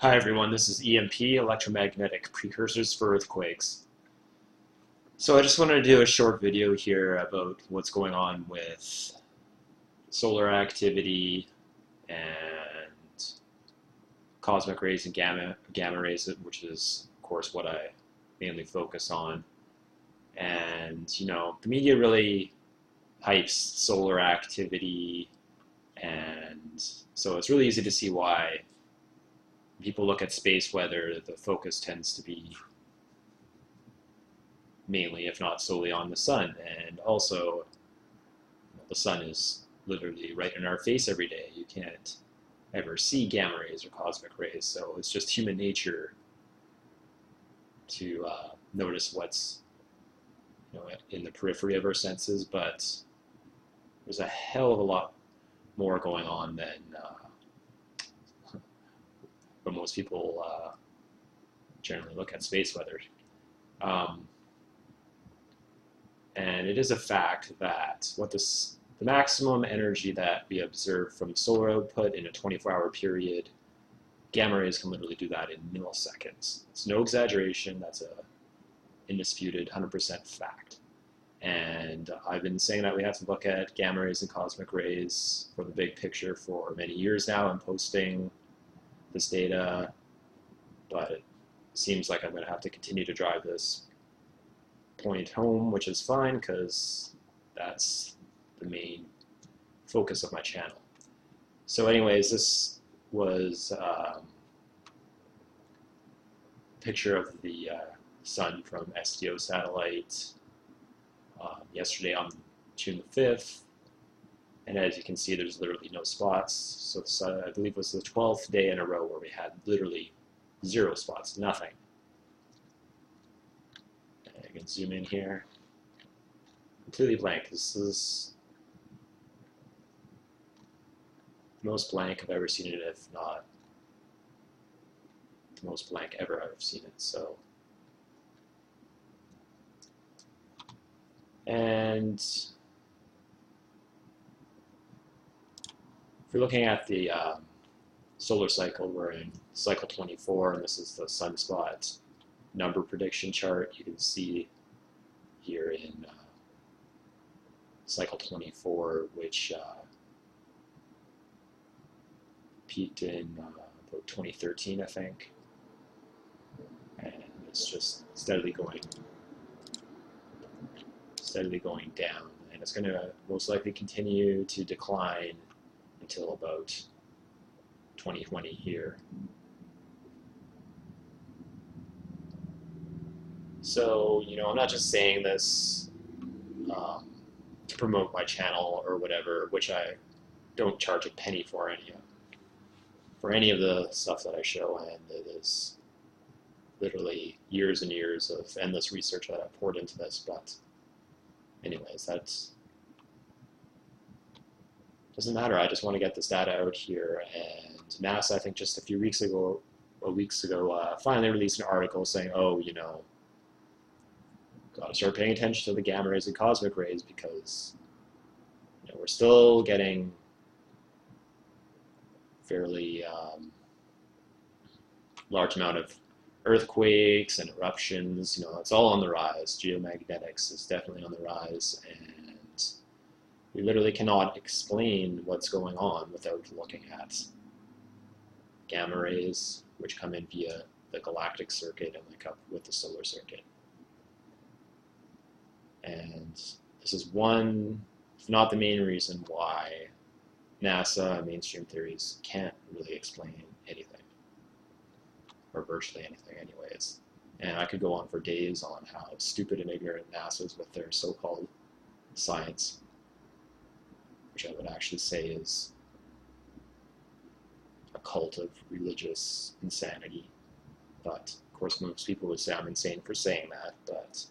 Hi everyone, this is E.M.P, Electromagnetic, Precursors for Earthquakes. So I just wanted to do a short video here about what's going on with solar activity and cosmic rays and gamma rays, which is, of course, what I mainly focus on. And, the media really hypes solar activity, and so it's really easy to see why people look at space weather, the focus tends to be mainly, if not solely, on the sun. And also, the sun is literally right in our face every day. You can't ever see gamma rays or cosmic rays, so it's just human nature to notice what's in the periphery of our senses, but there's a hell of a lot more going on than but most people generally look at space weather. And it is a fact that the maximum energy that we observe from solar output in a 24-hour period, gamma rays can literally do that in milliseconds. It's no exaggeration. That's a indisputed 100% fact. And I've been saying that we have to look at gamma rays and cosmic rays for the big picture for many years now. I'm posting this data, but it seems like I'm going to have to continue to drive this point home, which is fine because that's the main focus of my channel. So anyways, this was a picture of the sun from SDO satellite yesterday on June the 5th. And as you can see, there's literally no spots. So this, I believe, was the 12th day in a row where we had literally 0 spots, nothing. And I can zoom in here. Completely blank. This is the most blank I've ever seen it, if not the most blank ever I've seen it. So, and if you're looking at the solar cycle, we're in cycle 24, and this is the sunspot number prediction chart. You can see here in cycle 24, which peaked in about 2013, I think, and it's just steadily going down, and it's going to most likely continue to decline until about 2020 here. So, I'm not just saying this to promote my channel or whatever, which I don't charge a penny for any of the stuff that I show, and it is literally years and years of endless research that I've poured into this. But anyways, that's doesn't matter. I just want to get this data out here, and NASA, I think just a few weeks ago, finally released an article saying, oh, got to start paying attention to the gamma rays and cosmic rays because we're still getting fairly large amount of earthquakes and eruptions. It's all on the rise. Geomagnetics is definitely on the rise, and we literally cannot explain what's going on without looking at gamma rays, which come in via the galactic circuit and link up with the solar circuit. And this is one, if not the main reason, why NASA and mainstream theories can't really explain anything, or virtually anything anyways. And I could go on for days on how stupid and ignorant NASA is with their so-called science, which I would actually say is a cult of religious insanity. But of course most people would say I'm insane for saying that, but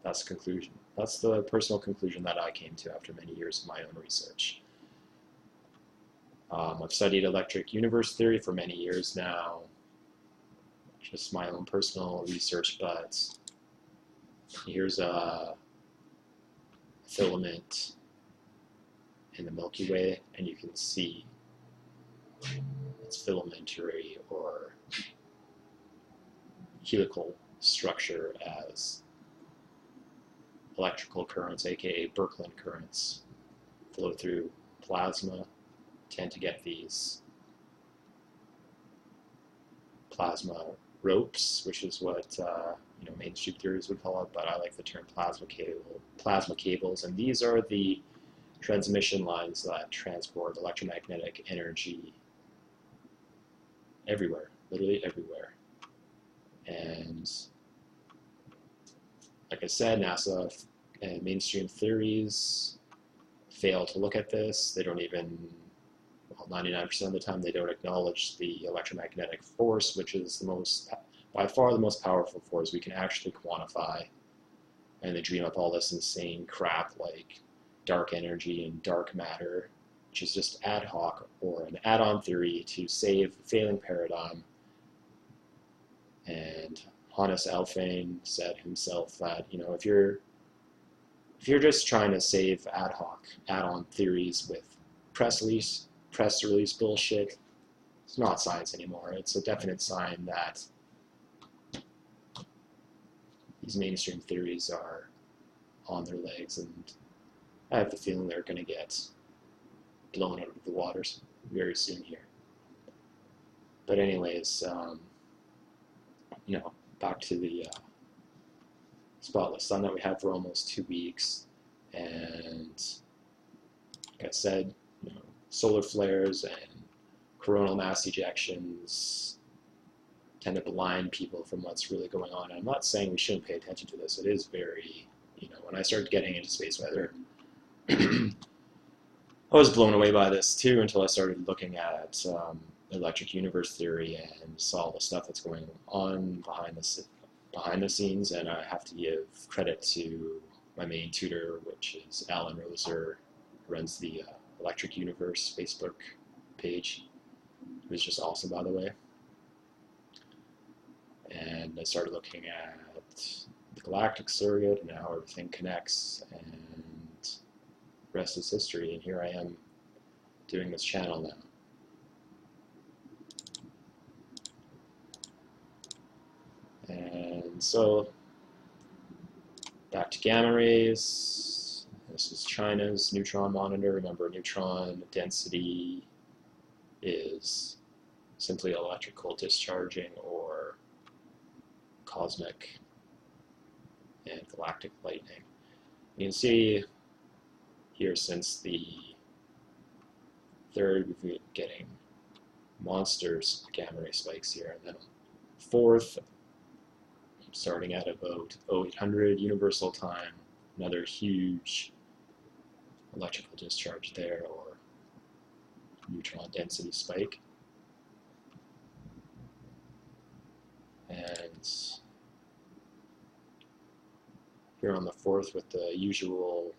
that's the conclusion. That's the personal conclusion that I came to after many years of my own research. I've studied electric universe theory for many years now, just my own personal research, but here's a filament in the Milky Way, and you can see it's filamentary or helical structure as electrical currents, aka Birkeland currents, flow through plasma, tend to get these plasma ropes, which is what mainstream theories would call it, but I like the term plasma cables, and these are the transmission lines that transport electromagnetic energy everywhere, literally everywhere. And like I said, NASA and mainstream theories fail to look at this. They don't even, well, 99% of the time, they don't acknowledge the electromagnetic force, which is by far the most powerful force we can actually quantify. And they dream up all this insane crap like dark energy and dark matter, which is just ad hoc or an add-on theory to save a failing paradigm. And Hannes Alfvén said himself that, if you're just trying to save ad hoc add-on theories with press release bullshit, it's not science anymore. It's a definite sign that these mainstream theories are on their legs, and I have the feeling they're going to get blown out of the waters very soon here. But anyways, back to the spotless sun that we had for almost 2 weeks, and like I said, solar flares and coronal mass ejections tend to blind people from what's really going on. And I'm not saying we shouldn't pay attention to this. It is very, when I started getting into space weather, I was blown away by this too until I started looking at electric universe theory and saw the stuff that's going on behind the scenes. And I have to give credit to my main tutor, which is Alan Roser, who runs the Electric Universe Facebook page. It was just awesome, by the way. And I started looking at the galactic surrogate and how everything connects, and the rest is history. And here I am doing this channel now. And so, back to gamma rays. This is China's neutron monitor. Remember, neutron density is simply electrical discharging or cosmic and galactic lightning. You can see here since the 3rd, we've been getting monsters gamma ray spikes here, and then 4th, starting at about 0800 universal time, another huge electrical discharge there, or neutron density spike. And here on the 4th, with the usual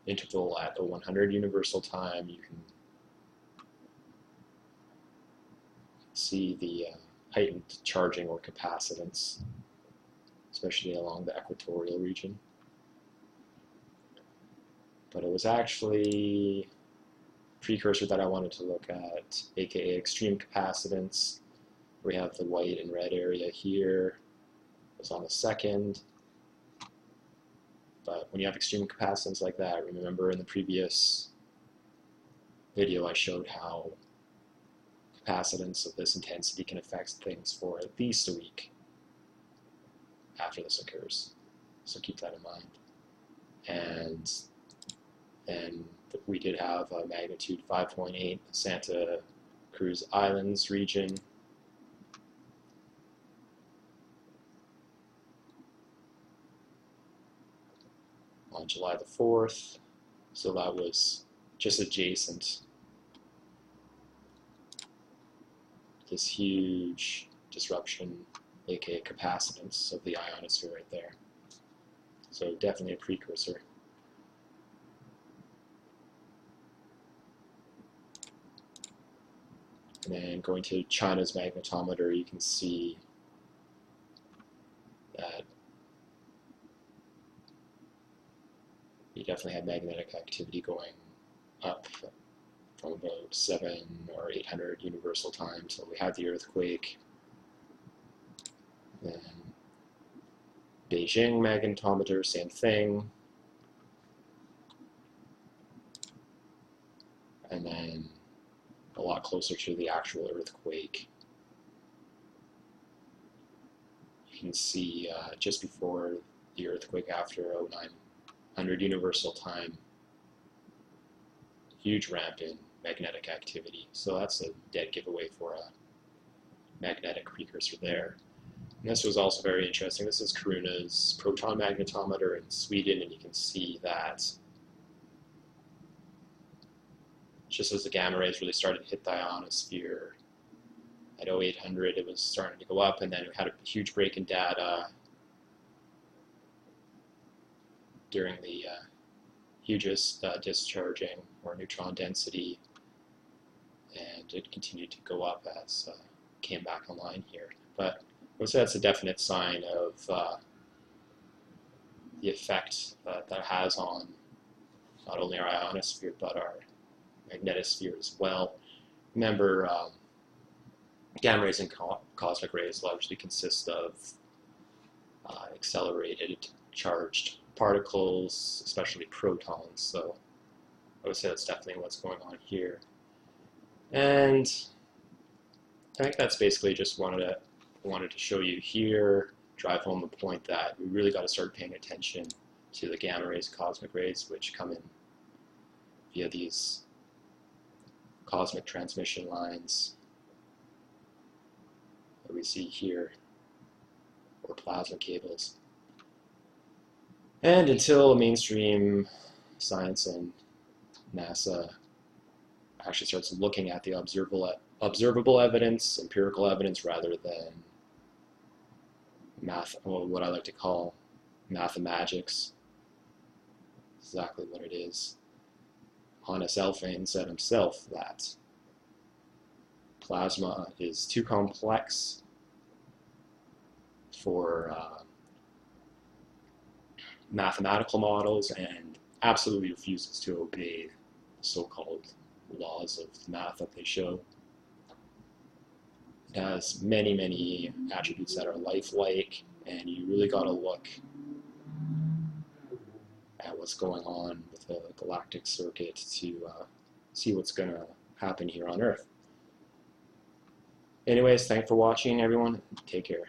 interval at 0100 universal time, you can see the heightened charging or capacitance, especially along the equatorial region. But it was actually precursor that I wanted to look at, aka extreme capacitance. We have the white and red area here. It was on the 2nd. But when you have extreme capacitance like that, remember in the previous video I showed how capacitance of this intensity can affect things for at least a week after this occurs. So keep that in mind. And then we did have a magnitude 5.8 Santa Cruz Islands region. On July the 4th, so that was just adjacent. This huge disruption, aka capacitance of the ionosphere right there. So definitely a precursor. And then going to China's magnetometer, you can see that you definitely had magnetic activity going up from about 700 or 800 universal time till we had the earthquake. Then Beijing magnetometer, same thing. And then a lot closer to the actual earthquake. You can see just before the earthquake after 0900 universal time, huge ramp in magnetic activity. So that's a dead giveaway for a magnetic precursor there. And this was also very interesting. This is Karuna's proton magnetometer in Sweden, and you can see that just as the gamma rays really started to hit the ionosphere at 0800, it was starting to go up, and then we had a huge break in data during the hugest discharging or neutron density, and it continued to go up as it came back online here. But I would say that's a definite sign of the effect that has on not only our ionosphere but our magnetosphere as well. Remember, gamma rays and cosmic rays largely consist of accelerated charged particles, especially protons. So I would say that's definitely what's going on here. And I think that's basically just wanted to show you here, drive home the point that we really got to start paying attention to the gamma rays, cosmic rays, which come in via these cosmic transmission lines that we see here, or plasma cables. And until mainstream science and NASA actually starts looking at the observable evidence, empirical evidence, rather than what I like to call mathemagics, exactly what it is. Hannes Elfvén said himself that plasma is too complex for mathematical models and absolutely refuses to obey the so-called laws of math that they show. It has many, many attributes that are lifelike, and you really got to look at what's going on with the galactic circuit to see what's going to happen here on Earth. Anyways, thanks for watching, everyone. Take care.